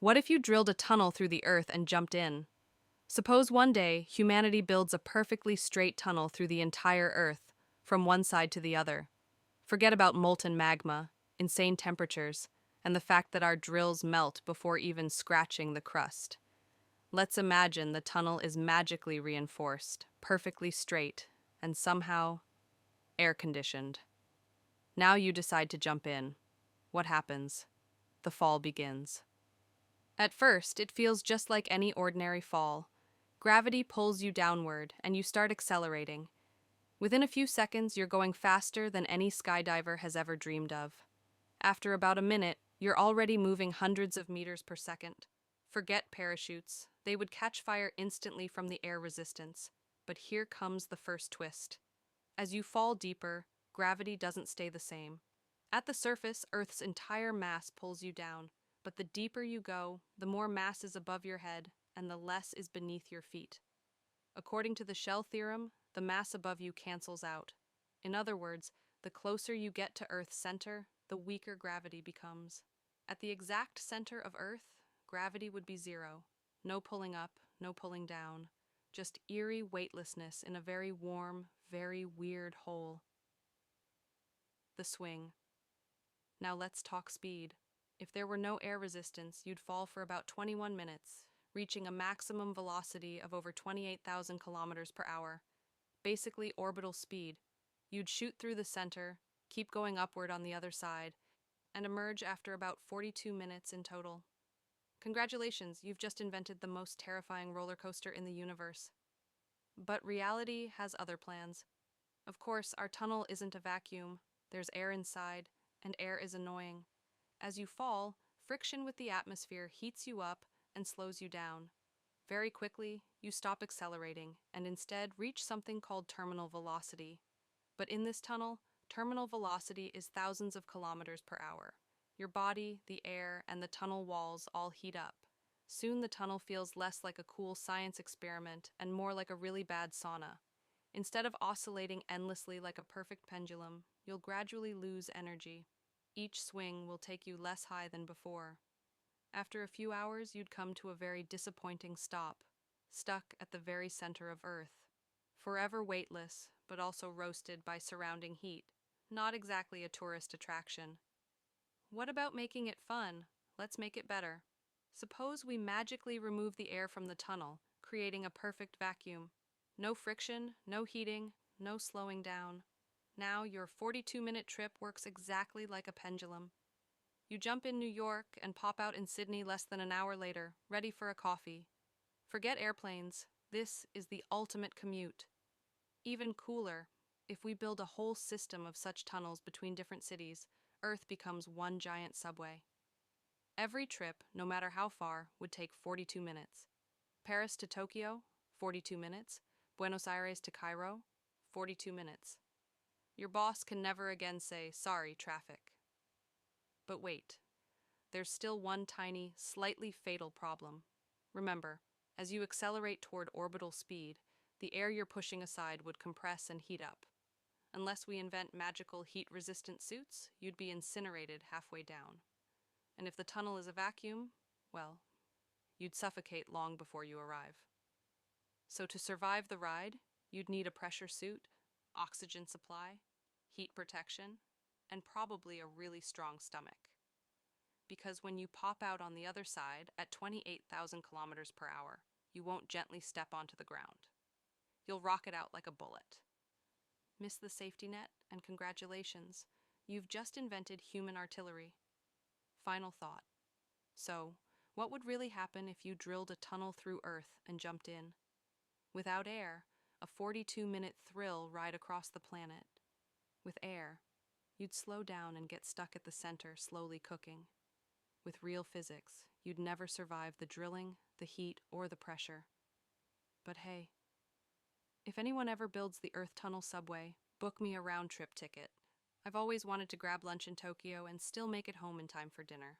What if you drilled a tunnel through the earth and jumped in? Suppose one day humanity builds a perfectly straight tunnel through the entire earth, from one side to the other. Forget about molten magma, insane temperatures, and the fact that our drills melt before even scratching the crust. Let's imagine the tunnel is magically reinforced, perfectly straight, and somehow air conditioned. Now you decide to jump in. What happens? The fall begins. At first, it feels just like any ordinary fall. Gravity pulls you downward, and you start accelerating. Within a few seconds, you're going faster than any skydiver has ever dreamed of. After about a minute, you're already moving hundreds of meters per second. Forget parachutes. They would catch fire instantly from the air resistance. But here comes the first twist. As you fall deeper, gravity doesn't stay the same. At the surface, Earth's entire mass pulls you down, but the deeper you go, the more mass is above your head, and the less is beneath your feet. According to the shell theorem, the mass above you cancels out. In other words, the closer you get to Earth's center, the weaker gravity becomes. At the exact center of Earth, gravity would be zero. No pulling up, no pulling down. Just eerie weightlessness in a very warm, very weird hole. The swing. Now let's talk speed. If there were no air resistance, you'd fall for about 21 minutes, reaching a maximum velocity of over 28,000 kilometers per hour. Basically orbital speed. You'd shoot through the center, keep going upward on the other side, and emerge after about 42 minutes in total. Congratulations, you've just invented the most terrifying roller coaster in the universe. But reality has other plans. Of course, our tunnel isn't a vacuum. There's air inside, and air is annoying. As you fall, friction with the atmosphere heats you up and slows you down. Very quickly, you stop accelerating and instead reach something called terminal velocity. But in this tunnel, terminal velocity is thousands of kilometers per hour. Your body, the air, and the tunnel walls all heat up. Soon the tunnel feels less like a cool science experiment and more like a really bad sauna. Instead of oscillating endlessly like a perfect pendulum, you'll gradually lose energy. Each swing will take you less high than before. After a few hours, you'd come to a very disappointing stop, stuck at the very center of Earth. Forever weightless, but also roasted by surrounding heat. Not exactly a tourist attraction. What about making it fun? Let's make it better. Suppose we magically remove the air from the tunnel, creating a perfect vacuum. No friction, no heating, no slowing down. Now your 42-minute trip works exactly like a pendulum. You jump in New York and pop out in Sydney less than an hour later, ready for a coffee. Forget airplanes. This is the ultimate commute. Even cooler, if we build a whole system of such tunnels between different cities, Earth becomes one giant subway. Every trip, no matter how far, would take 42 minutes. Paris to Tokyo, 42 minutes. Buenos Aires to Cairo, 42 minutes. Your boss can never again say, "Sorry, traffic." But wait, there's still one tiny, slightly fatal problem. Remember, as you accelerate toward orbital speed, the air you're pushing aside would compress and heat up. Unless we invent magical heat-resistant suits, you'd be incinerated halfway down. And if the tunnel is a vacuum, well, you'd suffocate long before you arrive. So to survive the ride, you'd need a pressure suit, oxygen supply, heat protection, and probably a really strong stomach. Because when you pop out on the other side at 28,000 kilometers per hour, you won't gently step onto the ground. You'll rocket out like a bullet. Miss the safety net, and congratulations, you've just invented human artillery. Final thought. So, what would really happen if you drilled a tunnel through Earth and jumped in? Without air, a 42-minute thrill ride across the planet. With air, you'd slow down and get stuck at the center, slowly cooking. With real physics, you'd never survive the drilling, the heat, or the pressure. But hey, if anyone ever builds the Earth Tunnel subway, book me a round-trip ticket. I've always wanted to grab lunch in Tokyo and still make it home in time for dinner.